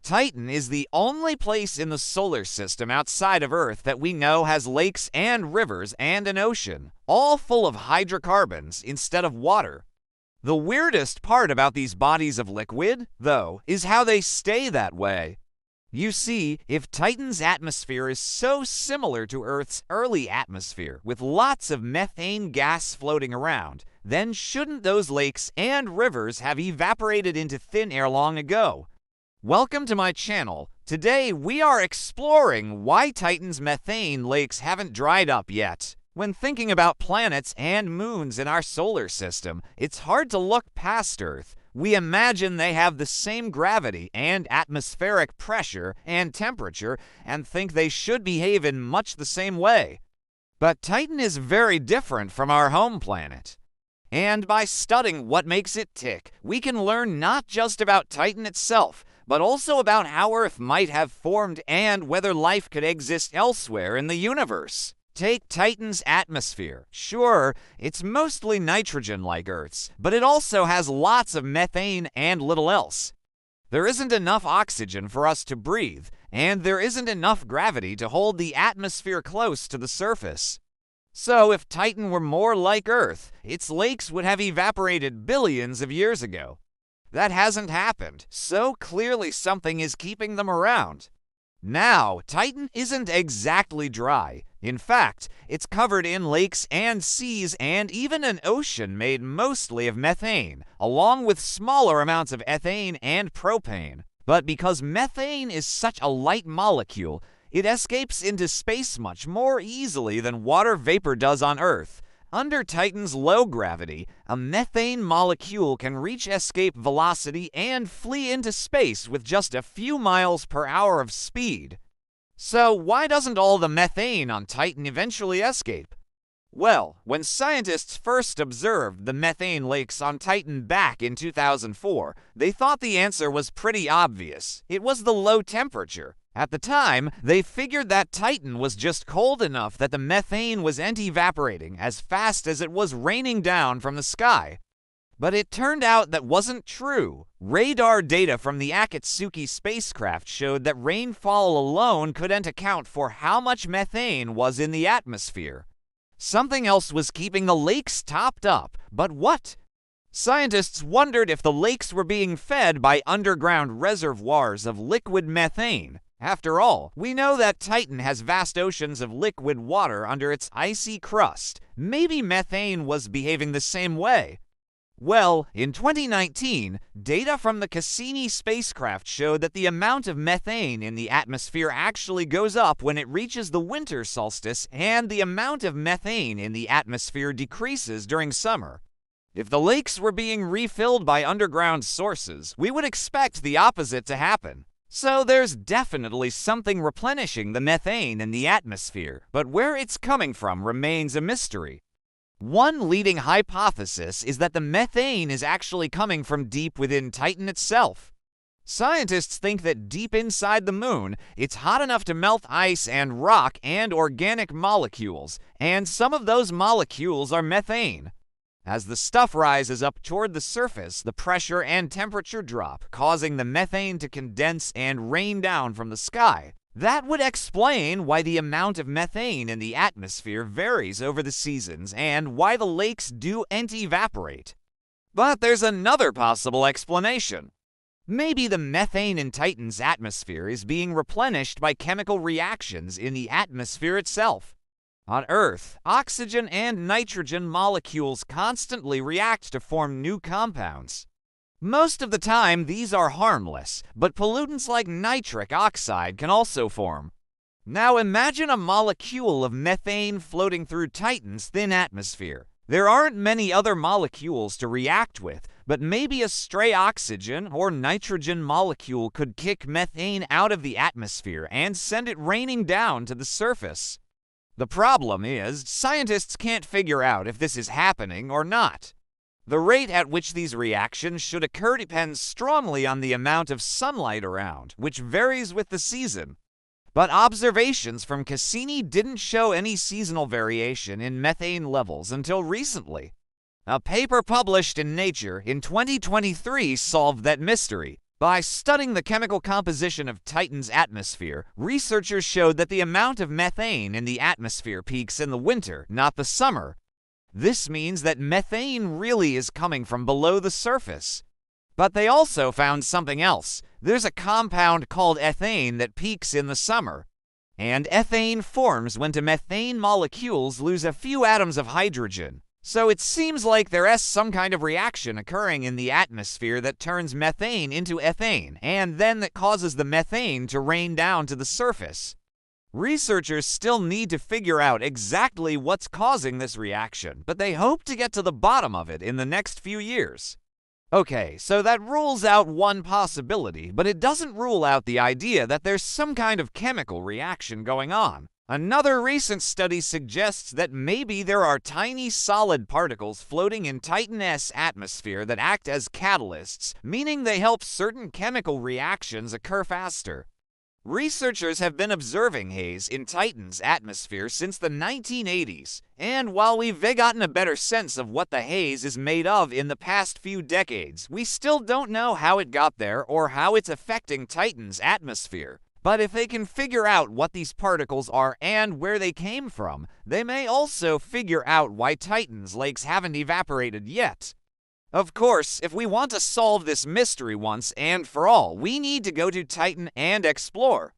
Titan is the only place in the solar system outside of Earth that we know has lakes and rivers and an ocean, all full of hydrocarbons instead of water. The weirdest part about these bodies of liquid, though, is how they stay that way. You see, if Titan's atmosphere is so similar to Earth's early atmosphere, with lots of methane gas floating around, then shouldn't those lakes and rivers have evaporated into thin air long ago? Welcome to my channel. Today we are exploring why Titan's methane lakes haven't dried up yet. When thinking about planets and moons in our solar system, it's hard to look past Earth. We imagine they have the same gravity and atmospheric pressure and temperature and think they should behave in much the same way. But Titan is very different from our home planet. And by studying what makes it tick, we can learn not just about Titan itself, but also about how Earth might have formed and whether life could exist elsewhere in the universe. Take Titan's atmosphere. Sure, it's mostly nitrogen like Earth's, but it also has lots of methane and little else. There isn't enough oxygen for us to breathe, and there isn't enough gravity to hold the atmosphere close to the surface. So if Titan were more like Earth, its lakes would have evaporated billions of years ago. That hasn't happened, so clearly something is keeping them around. Now, Titan isn't exactly dry. In fact, it's covered in lakes and seas and even an ocean made mostly of methane, along with smaller amounts of ethane and propane. But because methane is such a light molecule, it escapes into space much more easily than water vapor does on Earth. Under Titan's low gravity, a methane molecule can reach escape velocity and flee into space with just a few miles per hour of speed. So why doesn't all the methane on Titan eventually escape? Well, when scientists first observed the methane lakes on Titan back in 2004, they thought the answer was pretty obvious. It was the low temperature. At the time, they figured that Titan was just cold enough that the methane was evaporating as fast as it was raining down from the sky. But it turned out that wasn't true. Radar data from the Akatsuki spacecraft showed that rainfall alone couldn't account for how much methane was in the atmosphere. Something else was keeping the lakes topped up, but what? Scientists wondered if the lakes were being fed by underground reservoirs of liquid methane. After all, we know that Titan has vast oceans of liquid water under its icy crust. Maybe methane was behaving the same way. Well, in 2019, data from the Cassini spacecraft showed that the amount of methane in the atmosphere actually goes up when it reaches the winter solstice, and the amount of methane in the atmosphere decreases during summer. If the lakes were being refilled by underground sources, we would expect the opposite to happen. So there's definitely something replenishing the methane in the atmosphere, but where it's coming from remains a mystery. One leading hypothesis is that the methane is actually coming from deep within Titan itself. Scientists think that deep inside the moon, it's hot enough to melt ice and rock and organic molecules, and some of those molecules are methane. As the stuff rises up toward the surface, the pressure and temperature drop, causing the methane to condense and rain down from the sky. That would explain why the amount of methane in the atmosphere varies over the seasons and why the lakes do evaporate. But there's another possible explanation. Maybe the methane in Titan's atmosphere is being replenished by chemical reactions in the atmosphere itself. On Earth, oxygen and nitrogen molecules constantly react to form new compounds. Most of the time, these are harmless, but pollutants like nitric oxide can also form. Now imagine a molecule of methane floating through Titan's thin atmosphere. There aren't many other molecules to react with, but maybe a stray oxygen or nitrogen molecule could kick methane out of the atmosphere and send it raining down to the surface. The problem is, scientists can't figure out if this is happening or not. The rate at which these reactions should occur depends strongly on the amount of sunlight around, which varies with the season. But observations from Cassini didn't show any seasonal variation in methane levels until recently. A paper published in Nature in 2023 solved that mystery. By studying the chemical composition of Titan's atmosphere, researchers showed that the amount of methane in the atmosphere peaks in the winter, not the summer. This means that methane really is coming from below the surface. But they also found something else. There's a compound called ethane that peaks in the summer. And ethane forms when two methane molecules lose a few atoms of hydrogen. So it seems like there is some kind of reaction occurring in the atmosphere that turns methane into ethane, and then that causes the methane to rain down to the surface. Researchers still need to figure out exactly what's causing this reaction, but they hope to get to the bottom of it in the next few years. Okay, so that rules out one possibility, but it doesn't rule out the idea that there's some kind of chemical reaction going on. Another recent study suggests that maybe there are tiny solid particles floating in Titan's atmosphere that act as catalysts, meaning they help certain chemical reactions occur faster. Researchers have been observing haze in Titan's atmosphere since the 1980s, and while we've gotten a better sense of what the haze is made of in the past few decades, we still don't know how it got there or how it's affecting Titan's atmosphere. But if they can figure out what these particles are and where they came from, they may also figure out why Titan's lakes haven't evaporated yet. Of course, if we want to solve this mystery once and for all, we need to go to Titan and explore.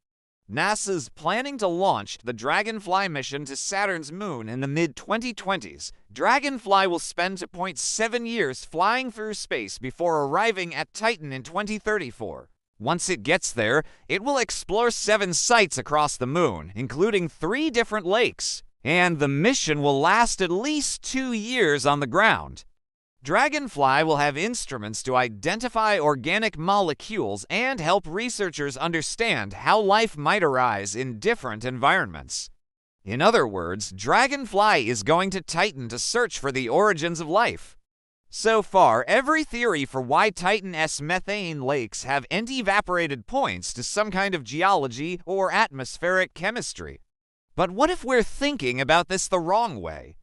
NASA's planning to launch the Dragonfly mission to Saturn's moon in the mid-2020s. Dragonfly will spend 2.7 years flying through space before arriving at Titan in 2034. Once it gets there, it will explore 7 sites across the moon, including 3 different lakes, and the mission will last at least 2 years on the ground. Dragonfly will have instruments to identify organic molecules and help researchers understand how life might arise in different environments. In other words, Dragonfly is going to Titan to search for the origins of life. So far, every theory for why Titan's methane lakes have evaporated points to some kind of geology or atmospheric chemistry. But what if we're thinking about this the wrong way?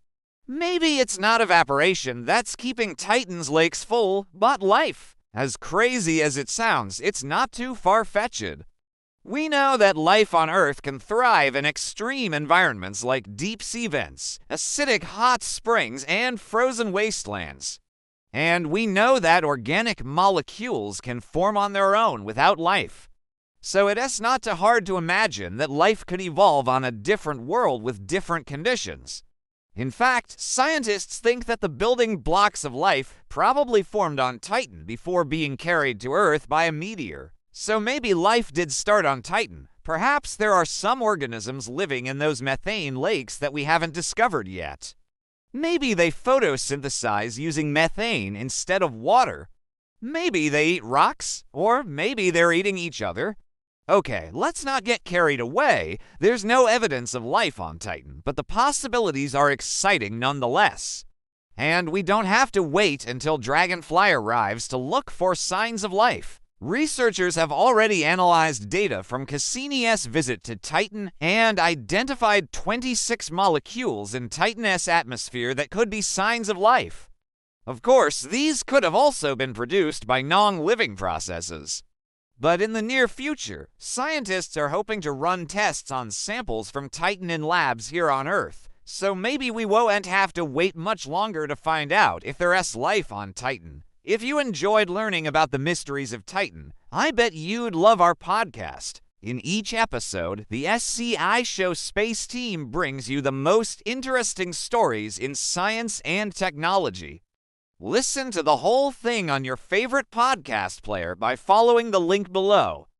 Maybe it's not evaporation that's keeping Titan's lakes full, but life. As crazy as it sounds, it's not too far-fetched. We know that life on Earth can thrive in extreme environments like deep-sea vents, acidic hot springs, and frozen wastelands. And we know that organic molecules can form on their own without life. So it is not too hard to imagine that life could evolve on a different world with different conditions. In fact, scientists think that the building blocks of life probably formed on Titan before being carried to Earth by a meteor. So maybe life did start on Titan. Perhaps there are some organisms living in those methane lakes that we haven't discovered yet. Maybe they photosynthesize using methane instead of water. Maybe they eat rocks, or maybe they're eating each other. Okay, let's not get carried away. There's no evidence of life on Titan, but the possibilities are exciting nonetheless. And we don't have to wait until Dragonfly arrives to look for signs of life. Researchers have already analyzed data from Cassini's visit to Titan and identified 26 molecules in Titan's atmosphere that could be signs of life. Of course, these could have also been produced by non-living processes. But in the near future, scientists are hoping to run tests on samples from Titan in labs here on Earth, so maybe we won't have to wait much longer to find out if there is life on Titan. If you enjoyed learning about the mysteries of Titan, I bet you'd love our podcast. In each episode, the SCI Show Space team brings you the most interesting stories in science and technology. Listen to the whole thing on your favorite podcast player by following the link below.